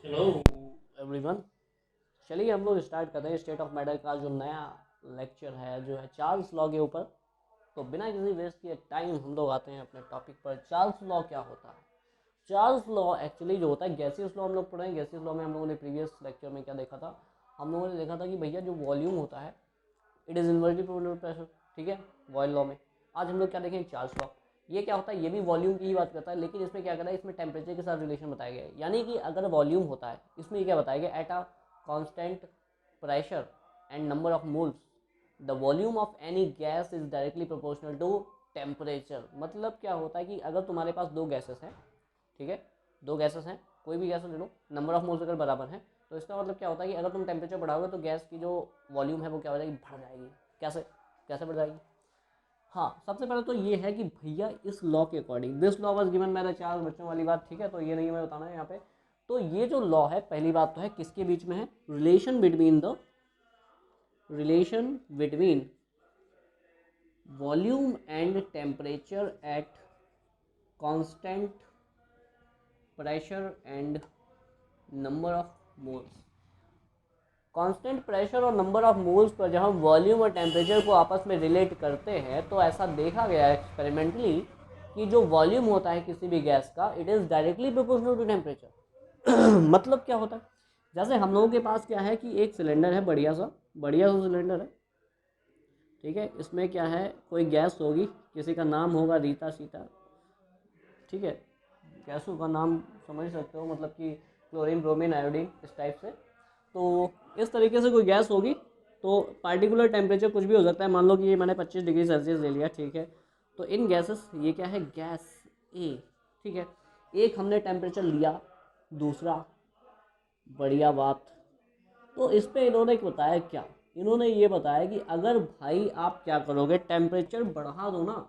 Hello everyone. चलिए हम लोग स्टार्ट करते हैं स्टेट ऑफ मैटर का जो नया लेक्चर है जो है चार्ल्स लॉ के ऊपर। तो बिना किसी वेस्ट किए टाइम हम लोग आते हैं अपने टॉपिक पर। चार्ल्स लॉ क्या होता है? चार्ल्स लॉ एक्चुअली जो होता है गैसियस लॉ हम लोग पढ़े हैं। गैसियस लॉ में हम लोगों ने प्रीवियस लेक्चर में क्या देखा था? हम लोगों ने देखा था कि भैया जो वॉल्यूम होता है it is inversely proportional pressure, ठीक है, बॉयल लॉ में। आज हम लोग क्या देखें? Charles law. ये क्या होता है? ये भी वॉल्यूम की ही बात करता है, लेकिन इसमें क्या करता है, इसमें टेम्परेचर के साथ रिलेशन बताया गया है। यानी कि अगर वॉल्यूम होता है, इसमें क्या बताया गया, at a constant pressure and number of moles the volume of any gas is directly proportional to temperature. मतलब क्या होता है कि अगर तुम्हारे पास दो गैसेस हैं, ठीक है, दो गैसेस हैं, कोई भी गैस ले लो, नंबर ऑफ मोल्स अगर बराबर हैं, तो इसका मतलब क्या होता है कि अगर तुम टेम्परेचर बढ़ाओगे तो गैस की जो वॉल्यूम है वो क्या हो जाएगी? बढ़ जाएगी। कैसे कैसे बढ़ जाएगी? हाँ, सबसे पहले तो ये है कि भैया इस लॉ के according this law was given by the Charles, बच्चों वाली बात, ठीक है, तो ये नहीं मैं बताना है यहाँ पे। तो ये जो लॉ है, पहली बात तो है किसके बीच में है? Relation between volume and temperature at constant pressure and number of moles. Constant pressure और नंबर ऑफ मोल्स पर जब हम वॉल्यूम और टेम्परेचर को आपस में रिलेट करते हैं तो ऐसा देखा गया है एक्सपेरिमेंटली कि जो वॉल्यूम होता है किसी भी गैस का it is directly proportional to temperature. मतलब क्या होता है? जैसे हम लोगों के पास क्या है कि एक सिलेंडर है, बढ़िया सा सिलेंडर है, ठीक है, इसमें क्या है, कोई गैस होगी, किसी का नाम होगा रीता सीता, ठीक है, गैसों का नाम समझ सकते हो, मतलब कि क्लोरीन ब्रोमीन आयोडीन इस टाइप से। तो इस तरीके से कोई गैस होगी, तो पार्टिकुलर टेम्परेचर कुछ भी हो सकता है। मान लो कि ये मैंने 25 डिग्री सेल्सियस ले लिया, ठीक है। तो इन गैसेस, ये क्या है? गैस ए, ठीक है। एक हमने टेम्परेचर लिया, दूसरा, बढ़िया बात। तो इस पे इन्होंने बताया क्या? इन्होंने ये बताया कि अगर भाई आप क्या करोगे, टेम्परेचर बढ़ा दो ना,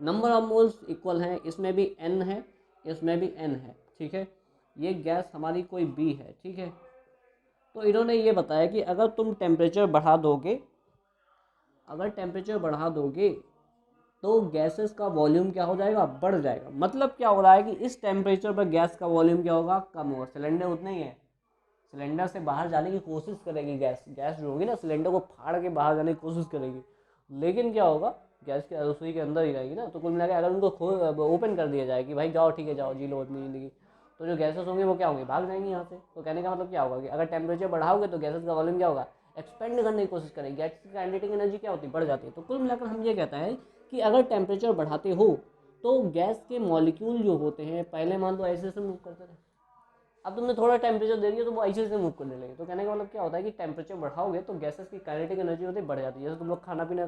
नंबर ऑफ मोल्स इक्वल हैं, इसमें भी एन है, इसमें भी एन है, ठीक है, ये गैस हमारी कोई बी है, ठीक है। तो इन्होंने ये बताया कि अगर तुम टेम्परेचर बढ़ा दोगे, अगर टेम्परेचर बढ़ा दोगे तो गैसेस का वॉल्यूम क्या हो जाएगा? बढ़ जाएगा। मतलब क्या हो रहा है कि इस टेम्परेचर पर गैस का वॉल्यूम क्या होगा? कम होगा। सिलेंडर उतना ही है, सिलेंडर से बाहर जाने की कोशिश करेगी गैस, गैस जो होगी ना सिलेंडर को फाड़ के बाहर जाने की कोशिश करेगी, लेकिन क्या होगा, गैस के रसोई के अंदर ही रहेगी ना। तो कुल मिला के अगर उनको ओपन कर दिया जाए कि भाई जाओ, ठीक है, जाओ जी लो अपनी ज़िंदगी, तो जो गैसेस होंगे वो क्या होंगे? भाग जाएंगी यहाँ से। तो कहने का मतलब क्या होगा कि अगर टेम्परेचर बढ़ाओगे तो गैसेस का वॉल्यूम क्या होगा? एक्सपेंड करने की कोशिश करेगी, गैस की काइनेटिक एनर्जी क्या होती है? बढ़ जाती है। तो कुल मिलाकर हम ये कहता है कि अगर टेम्परेचर बढ़ाते हो तो गैस के मॉलिक्यूल जो होते हैं, पहले मान लो ऐसे मूव करते थे, अब तुमने थोड़ा टेम्परेचर दे दिया तो वो ऐसे से मूव करने लगे। तो कहने का मतलब क्या होता है कि टेम्परेचर बढ़ाओगे तो गैसेस की काइनेटिक एनर्जी होती है बढ़ जाती है। जैसे तुम लोग खाना पीना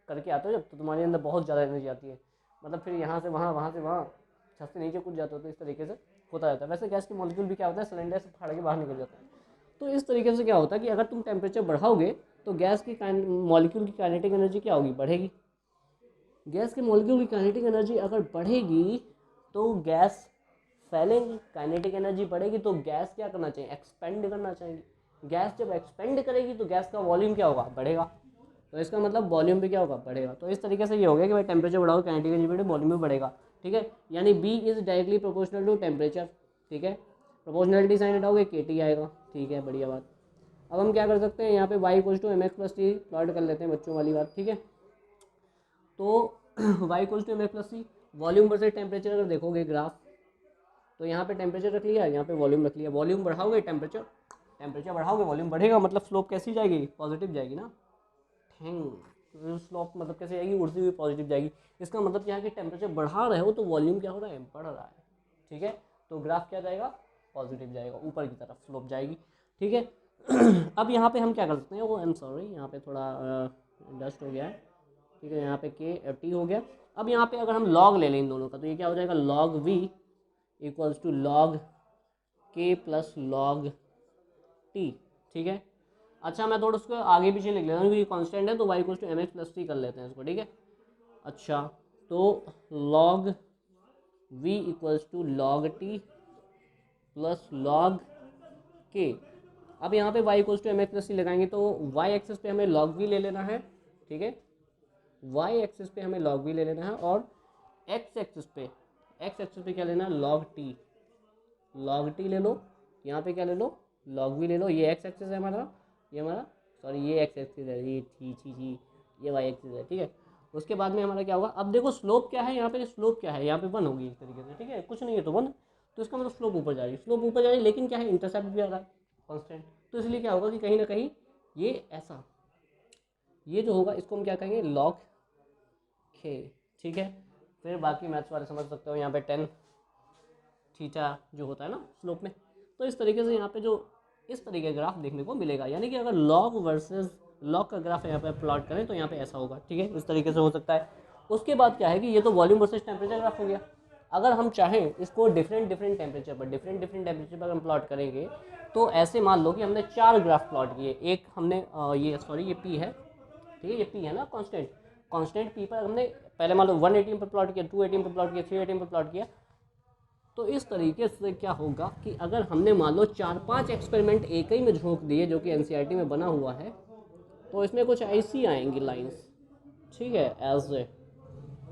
करके आते हो जब, तो तुम्हारे अंदर बहुत ज़्यादा एनर्जी आती है, मतलब फिर यहाँ से वहाँ, वहाँ से वहाँ, छत से नीचे कूद जाते हो, तो इस तरीके से होता रहता है। वैसे गैस के मॉलिक्यूल भी क्या होता है, सिलेंडर से फाड़ के बाहर निकल जाता है। तो इस तरीके से क्या होता है कि अगर तुम टेम्परेचर बढ़ाओगे तो गैस की मॉलिक्यूल की काइनेटिक एनर्जी क्या होगी? बढ़ेगी। गैस के मॉलिक्यूल की काइनेटिक एनर्जी अगर बढ़ेगी तो गैस फैलेंगी, काइनेटिक एनर्जी बढ़ेगी तो गैस क्या करना चाहिए? एक्सपेंड करना चाहिए। गैस जब एक्सपेंड करेगी तो गैस का वॉल्यूम क्या होगा? बढ़ेगा। तो इसका मतलब वॉल्यूम भी क्या होगा? बढ़ेगा। तो इस तरीके से ये हो गया कि भाई टेम्परेचर बढ़ाओ, काइनेटिक एनर्जी बढ़े, वॉल्यूम भी बढ़ेगा, ठीक है। यानी V is directly proportional to temperature, ठीक है। प्रोपोर्शनलिटी साइन हटाओगे के टी आएगा, ठीक है, बढ़िया बात। अब हम क्या कर सकते हैं, यहाँ पे y equals to m x plus t plot कर लेते हैं, बच्चों वाली बात, ठीक है। तो y equals to m x plus t, volume versus temperature अगर देखोगे ग्राफ, तो यहाँ पे टेम्परेचर रख लिया, यहाँ पे वॉल्यूम रख लिया। वॉल्यूम बढ़ाओगे टेम्परेचर, टेम्परेचर बढ़ाओगे वॉल्यूम बढ़ेगा, मतलब स्लोप कैसी जाएगी? पॉजिटिव जाएगी ना। ठेंग, स्लोप मतलब कैसे जाएगी? उड़ती हुई पॉजिटिव जाएगी। इसका मतलब क्या है कि टेम्परेचर बढ़ा रहे हो तो वॉल्यूम क्या हो रहा है? बढ़ रहा है, ठीक है। तो ग्राफ क्या जाएगा? पॉजिटिव जाएगा, ऊपर की तरफ स्लोप जाएगी, ठीक है। अब यहाँ पे हम क्या कर सकते हैं, वो आई एम सॉरी, यहाँ पे थोड़ा डस्ट हो गया है, ठीक है, यहाँ पे के टी हो गया। अब यहाँ पे अगर हम लॉग ले लें इन दोनों का, तो ये क्या हो जाएगा? Log V equals to log k plus log t, ठीक है। अच्छा, मैं थोड़ा उसको आगे पीछे लिख लेता हूँ क्योंकि कांस्टेंट है, तो y equals to m x plus t कर लेते हैं इसको, ठीक है। अच्छा, तो log V equals to log t plus log k. अब यहाँ पे y equals to m x plus t लगाएंगे तो वाई एक्सिस पे हमें लॉग वी ले लेना है, ठीक है। वाई एक्सिस पे हमें लॉग वी ले लेना है और एक्स एक्सिस पे क्या लेना है? लॉग टी, लॉग टी ले लो, यहाँ पे क्या ले लो, लॉग भी ले लो, ये एक्स एक्सिस है हमारा, ये हमारा सॉरी ये एक्स एक्सिस है, ये छी ये वाई एक्सिस है, ठीक है। उसके बाद में हमारा क्या होगा, अब देखो स्लोप क्या है यहाँ पे, स्लोप क्या है यहाँ पे 1 होगी एक तरीके से, ठीक है, कुछ नहीं है तो 1, तो इसका मतलब स्लोप ऊपर जा रही है, स्लोप ऊपर जा रही है, लेकिन क्या है इंटरसेप्ट भी आ रहा है कॉन्स्टेंट, तो इसलिए क्या होगा कि कहीं ना कहीं ये ऐसा, ये जो होगा इसको हम क्या कहेंगे, लॉग खे, ठीक है। फिर बाकी मैथ्स वाले समझ सकते हो, यहाँ पे 10 थीटा जो होता है ना स्लोप में, तो इस तरीके से यहाँ पे जो इस तरीके का ग्राफ देखने को मिलेगा, यानी कि अगर लॉग वर्सेस लॉग का ग्राफ यहाँ पे प्लॉट करें तो यहाँ पे ऐसा होगा, ठीक है, इस तरीके से हो सकता है। उसके बाद क्या है कि ये तो वॉल्यूम वर्सेस टेम्परेचर ग्राफ हो गया। अगर हम चाहें इसको डिफरेंट डिफरेंट टेम्परेचर पर हम प्लॉट करेंगे, तो ऐसे मान लो कि हमने 4 ग्राफ प्लॉट किए, एक हमने ये सॉरी ये पी है, ठीक है, ये पी है ना कांस्टेंट पी पर हमने पहले मान लो 1 एटीएम पर प्लॉट किया, 2 एटीएम पर प्लॉट किया, 3 एटीएम पर प्लॉट किया। तो इस तरीके से क्या होगा कि अगर हमने मान लो 4-5 एक्सपेरिमेंट एक ही में झोंक दिए जो कि एनसीईआरटी में बना हुआ है, तो इसमें कुछ ऐसी आएंगी लाइंस, ठीक है, एज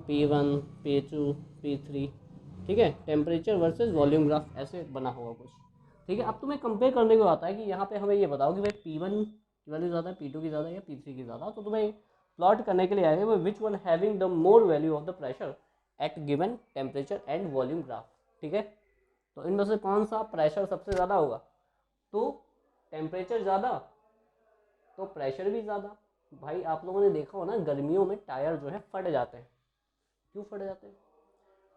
P1 P2 P3, ठीक है, टेम्परेचर वर्सेस वॉल्यूम ग्राफ ऐसे बना होगा कुछ, ठीक है। अब तुम्हें कंपेयर करने को आता है कि यहाँ पे हमें ये बताओ कि भाई P1 की वैल्यू ज़्यादा है, P2 की ज़्यादा या P3 की ज़्यादा, तो तुम्हें प्लॉट करने के लिए आएगा वो which one having the more value of the pressure at given temperature and volume graph, ठीक है। तो इनमें से कौन सा प्रेशर सबसे ज़्यादा होगा, तो टेम्परेचर ज़्यादा तो प्रेशर भी ज़्यादा। भाई आप लोगों ने देखा हो ना, गर्मियों में टायर जो है फट जाते हैं, क्यों फट जाते हैं,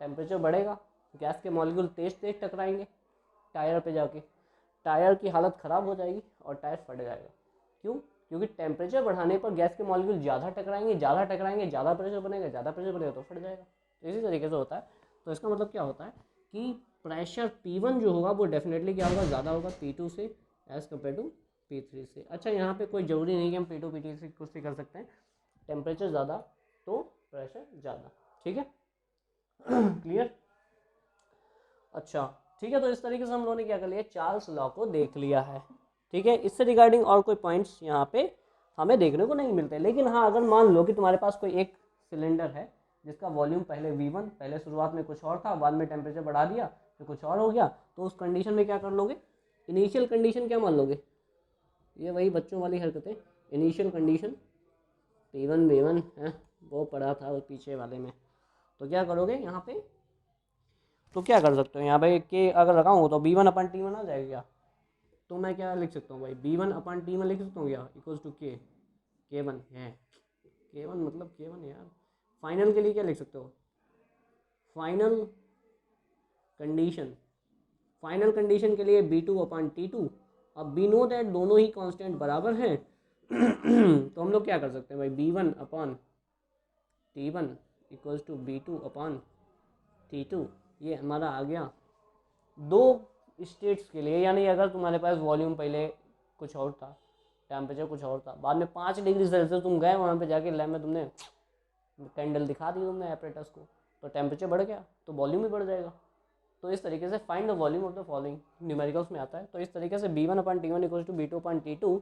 टेम्परेचर बढ़ेगा, गैस के मॉलिक्यूल तेज तेज टकराएंगे टायर पे जाके, टायर की हालत ख़राब हो जाएगी और टायर फट जाएगा। क्यों, क्योंकि टेम्परेचर बढ़ाने पर गैस के मॉलिक्यूल ज़्यादा टकराएंगे, ज़्यादा प्रेशर बनेगा, तो फट जाएगा। तो इसी तरीके से होता है। तो इसका मतलब क्या होता है कि प्रेशर P1 जो होगा वो डेफिनेटली क्या होगा, ज़्यादा होगा P2 से एज़ कम्पेयर टू P3 से। अच्छा, यहाँ पे कोई ज़रूरी नहीं कि हम P2 P3 से कुछ से कर सकते हैं, टेम्परेचर ज़्यादा तो प्रेशर ज़्यादा, ठीक है। क्लियर, अच्छा ठीक है। तो इस तरीके से हम लोगों ने क्या कर लिया, चार्ल्स लॉ को देख लिया है, ठीक है। इससे रिगार्डिंग और कोई पॉइंट्स यहाँ पे हमें देखने को नहीं मिलते, लेकिन हाँ अगर मान लो कि तुम्हारे पास कोई एक सिलेंडर है जिसका वॉल्यूम पहले V1, पहले शुरुआत में कुछ और था, बाद में टेम्परेचर बढ़ा दिया तो कुछ और हो गया, तो उस कंडीशन में क्या कर लोगे, इनिशियल कंडीशन क्या मान लोगे, ये वही बच्चों वाली हरकतें, इनिशियल कंडीशन P1 V1 है, वो पढ़ा था वो पीछे वाले में। तो क्या करोगे यहाँ पे, तो क्या कर सकते हो यहाँ पे के अगर लगाऊँ तो B1/T1 आ जाएगा क्या, तो मैं क्या लिख सकता हूँ भाई, B1/T1 लिख सकता हूँ क्या, इक्वल्स टू K1 है, K1 मतलब K1 यार। फाइनल के लिए क्या लिख सकते हो, फाइनल कंडीशन के लिए B2/T2। अब बी नो दैट दोनों ही कांस्टेंट बराबर हैं। तो हम लोग क्या कर सकते हैं भाई, B1/T1 इक्वल्स टू B2/T2, ये हमारा आ गया दो स्टेट्स के लिए। यानी अगर तुम्हारे पास वॉल्यूम पहले कुछ और था, टेम्परेचर कुछ और था, बाद में 5 डिग्री सेल्सियस तुम गए वहाँ पे जाके लैब में, तुमने कैंडल दिखा दी तुमने एपरेटस को, तो टेम्परेचर बढ़ गया तो वॉल्यूम भी बढ़ जाएगा। तो इस तरीके से find the volume of the following numericals में आता है। तो इस तरीके से B1/T1 इक्वल्स टू B2/T2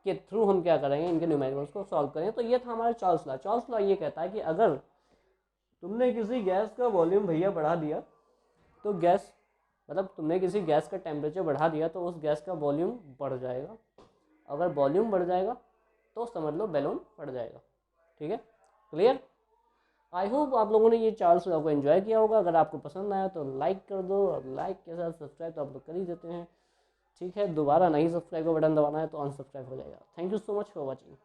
के थ्रू हम क्या करेंगे, इनके न्यूमेरिकल्स को सॉल्व करें। तो ये था हमारा चार्ल्स लॉ ये कहता है कि अगर तुमने किसी गैस का वॉल्यूम भैया बढ़ा दिया, तो गैस मतलब तुमने किसी गैस का टेम्परेचर बढ़ा दिया तो उस गैस का वॉल्यूम बढ़ जाएगा। अगर वॉल्यूम बढ़ जाएगा तो समझ लो बैलून फट जाएगा, ठीक है, क्लियर। आई होप आप लोगों ने ये चार्ल्स लॉ को एंजॉय किया होगा। अगर आपको पसंद आया तो लाइक कर दो, और लाइक के साथ सब्सक्राइब तो आप लोग कर ही देते हैं, ठीक है। दोबारा नहीं सब्सक्राइब का बटन दबाना है तो अनसब्सक्राइब हो जाएगा। Thank you so much for watching.